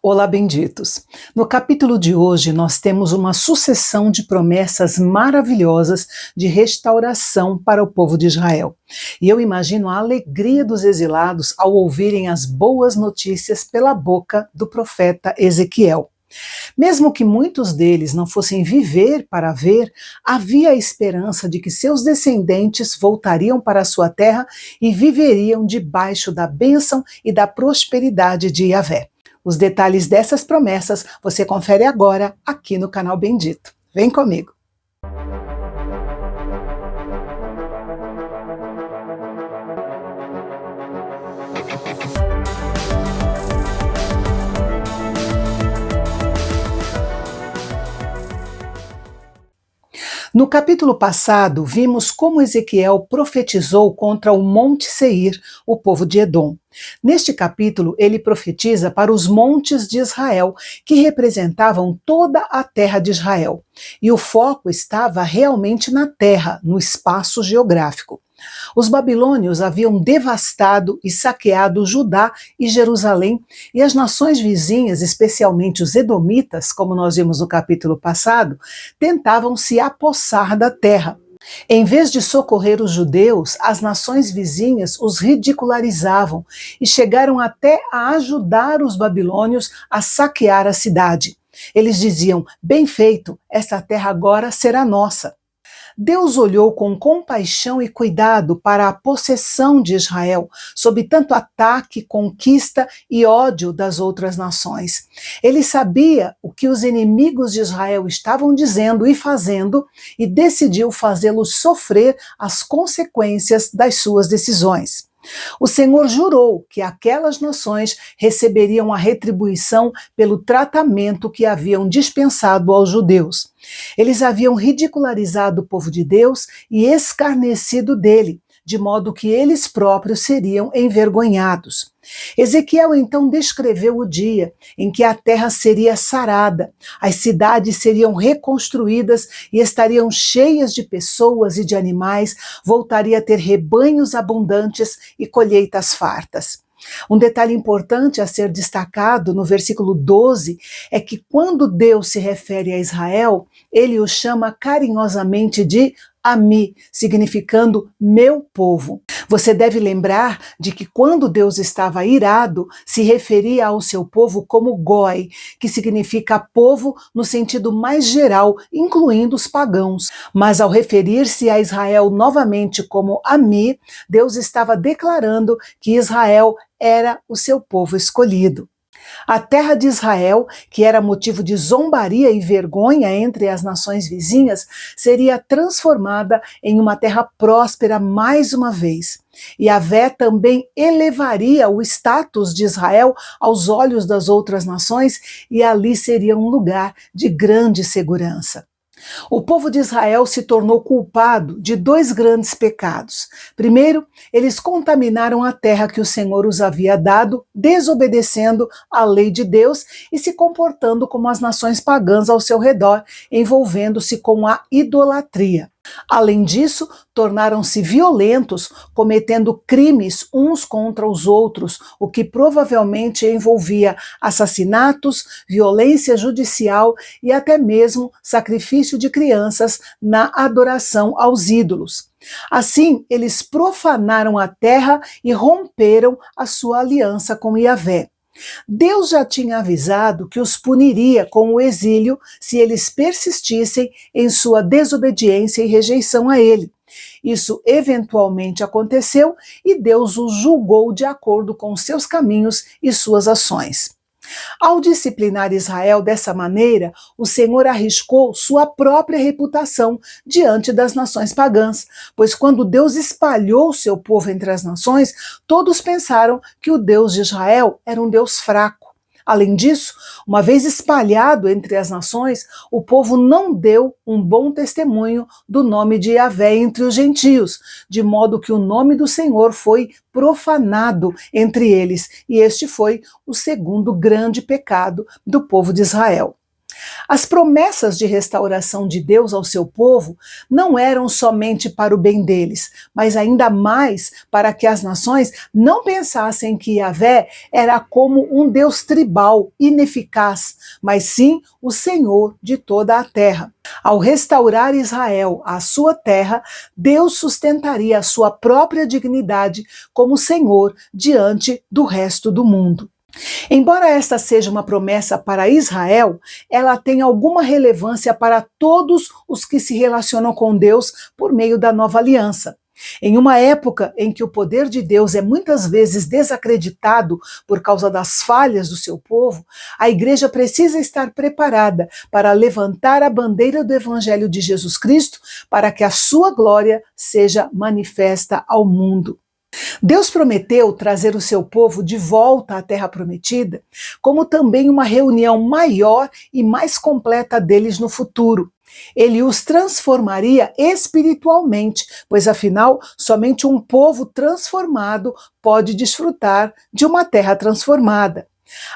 Olá, benditos! No capítulo de hoje, nós temos uma sucessão de promessas maravilhosas de restauração para o povo de Israel. E eu imagino a alegria dos exilados ao ouvirem as boas notícias pela boca do profeta Ezequiel. Mesmo que muitos deles não fossem viver para ver, havia a esperança de que seus descendentes voltariam para a sua terra e viveriam debaixo da bênção e da prosperidade de Yahvé. Os detalhes dessas promessas você confere agora aqui no canal Bendito. Vem comigo! No capítulo passado, vimos como Ezequiel profetizou contra o Monte Seir, o povo de Edom. Neste capítulo, ele profetiza para os montes de Israel, que representavam toda a terra de Israel. E o foco estava realmente na terra, no espaço geográfico. Os babilônios haviam devastado e saqueado Judá e Jerusalém, e as nações vizinhas, especialmente os edomitas, como nós vimos no capítulo passado, tentavam se apossar da terra. Em vez de socorrer os judeus, as nações vizinhas os ridicularizavam e chegaram até a ajudar os babilônios a saquear a cidade. Eles diziam: "Bem feito, essa terra agora será nossa." Deus olhou com compaixão e cuidado para a possessão de Israel, sob tanto ataque, conquista e ódio das outras nações. Ele sabia o que os inimigos de Israel estavam dizendo e fazendo e decidiu fazê-los sofrer as consequências das suas decisões. O Senhor jurou que aquelas nações receberiam a retribuição pelo tratamento que haviam dispensado aos judeus. Eles haviam ridicularizado o povo de Deus e escarnecido dele, de modo que eles próprios seriam envergonhados. Ezequiel então descreveu o dia em que a terra seria sarada, as cidades seriam reconstruídas e estariam cheias de pessoas e de animais, voltaria a ter rebanhos abundantes e colheitas fartas. Um detalhe importante a ser destacado no versículo 12 é que quando Deus se refere a Israel, ele o chama carinhosamente de Ami, significando meu povo. Você deve lembrar de que quando Deus estava irado, se referia ao seu povo como Goi, que significa povo no sentido mais geral, incluindo os pagãos. Mas ao referir-se a Israel novamente como Ami, Deus estava declarando que Israel era o seu povo escolhido. A terra de Israel, que era motivo de zombaria e vergonha entre as nações vizinhas, seria transformada em uma terra próspera mais uma vez. E Yahvé também elevaria o status de Israel aos olhos das outras nações, e ali seria um lugar de grande segurança. O povo de Israel se tornou culpado de dois grandes pecados. Primeiro, eles contaminaram a terra que o Senhor os havia dado, desobedecendo à lei de Deus e se comportando como as nações pagãs ao seu redor, envolvendo-se com a idolatria. Além disso, tornaram-se violentos, cometendo crimes uns contra os outros, o que provavelmente envolvia assassinatos, violência judicial e até mesmo sacrifício de crianças na adoração aos ídolos. Assim, eles profanaram a terra e romperam a sua aliança com Yahvé. Deus já tinha avisado que os puniria com o exílio se eles persistissem em sua desobediência e rejeição a ele. Isso eventualmente aconteceu e Deus os julgou de acordo com seus caminhos e suas ações. Ao disciplinar Israel dessa maneira, o Senhor arriscou sua própria reputação diante das nações pagãs, pois quando Deus espalhou seu povo entre as nações, todos pensaram que o Deus de Israel era um Deus fraco. Além disso, uma vez espalhado entre as nações, o povo não deu um bom testemunho do nome de Yahvé entre os gentios, de modo que o nome do Senhor foi profanado entre eles, e este foi o segundo grande pecado do povo de Israel. As promessas de restauração de Deus ao seu povo não eram somente para o bem deles, mas ainda mais para que as nações não pensassem que Yahvé era como um Deus tribal, ineficaz, mas sim o Senhor de toda a terra. Ao restaurar Israel à sua terra, Deus sustentaria a sua própria dignidade como Senhor diante do resto do mundo. Embora esta seja uma promessa para Israel, ela tem alguma relevância para todos os que se relacionam com Deus por meio da nova aliança. Em uma época em que o poder de Deus é muitas vezes desacreditado por causa das falhas do seu povo, a igreja precisa estar preparada para levantar a bandeira do Evangelho de Jesus Cristo para que a sua glória seja manifesta ao mundo. Deus prometeu trazer o seu povo de volta à Terra Prometida, como também uma reunião maior e mais completa deles no futuro. Ele os transformaria espiritualmente, pois afinal, somente um povo transformado pode desfrutar de uma terra transformada.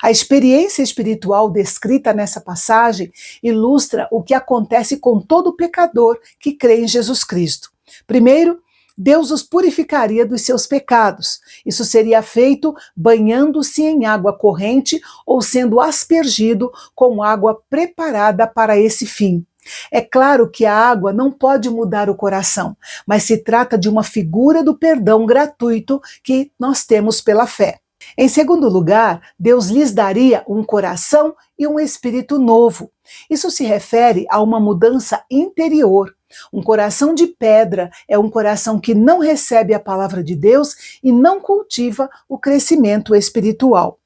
A experiência espiritual descrita nessa passagem ilustra o que acontece com todo pecador que crê em Jesus Cristo. Primeiro, Deus os purificaria dos seus pecados. Isso seria feito banhando-se em água corrente ou sendo aspergido com água preparada para esse fim. É claro que a água não pode mudar o coração, mas se trata de uma figura do perdão gratuito que nós temos pela fé. Em segundo lugar, Deus lhes daria um coração e um espírito novo. Isso se refere a uma mudança interior. Um coração de pedra é um coração que não recebe a palavra de Deus e não cultiva o crescimento espiritual.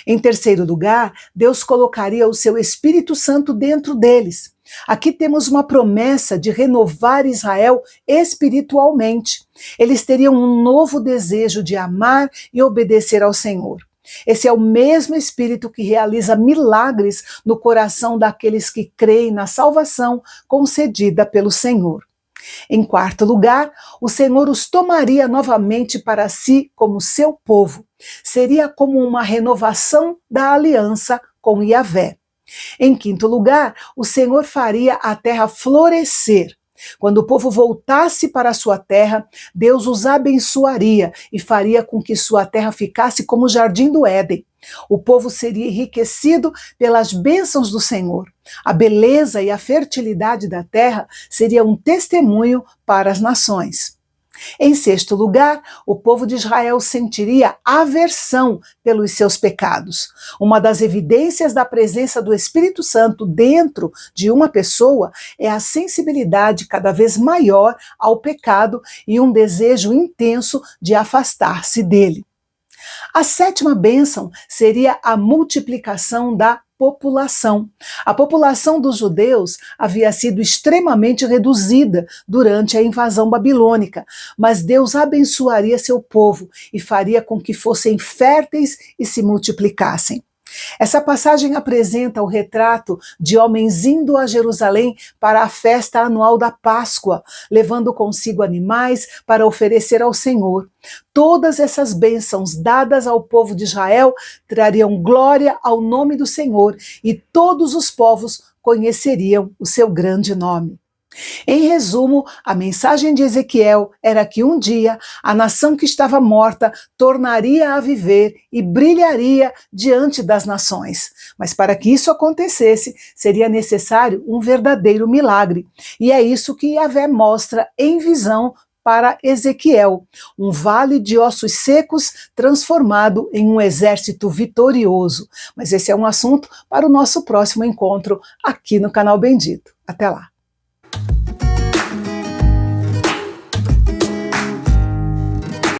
Em terceiro lugar, Deus colocaria o seu Espírito Santo dentro deles. Aqui temos uma promessa de renovar Israel espiritualmente. Eles teriam um novo desejo de amar e obedecer ao Senhor. Esse é o mesmo Espírito que realiza milagres no coração daqueles que creem na salvação concedida pelo Senhor. Em quarto lugar, o Senhor os tomaria novamente para si como seu povo. Seria como uma renovação da aliança com Yahvé. Em quinto lugar, o Senhor faria a terra florescer. Quando o povo voltasse para a sua terra, Deus os abençoaria e faria com que sua terra ficasse como o jardim do Éden. O povo seria enriquecido pelas bênçãos do Senhor. A beleza e a fertilidade da terra seria um testemunho para as nações. Em sexto lugar, o povo de Israel sentiria aversão pelos seus pecados. Uma das evidências da presença do Espírito Santo dentro de uma pessoa é a sensibilidade cada vez maior ao pecado e um desejo intenso de afastar-se dele. A sétima bênção seria a multiplicação da população. A população dos judeus havia sido extremamente reduzida durante a invasão babilônica, mas Deus abençoaria seu povo e faria com que fossem férteis e se multiplicassem. Essa passagem apresenta o retrato de homens indo a Jerusalém para a festa anual da Páscoa, levando consigo animais para oferecer ao Senhor. Todas essas bênçãos dadas ao povo de Israel trariam glória ao nome do Senhor e todos os povos conheceriam o seu grande nome. Em resumo, a mensagem de Ezequiel era que um dia a nação que estava morta tornaria a viver e brilharia diante das nações. Mas para que isso acontecesse, seria necessário um verdadeiro milagre. E é isso que Yahvé mostra em visão para Ezequiel, um vale de ossos secos transformado em um exército vitorioso. Mas esse é um assunto para o nosso próximo encontro aqui no Canal Bendito. Até lá!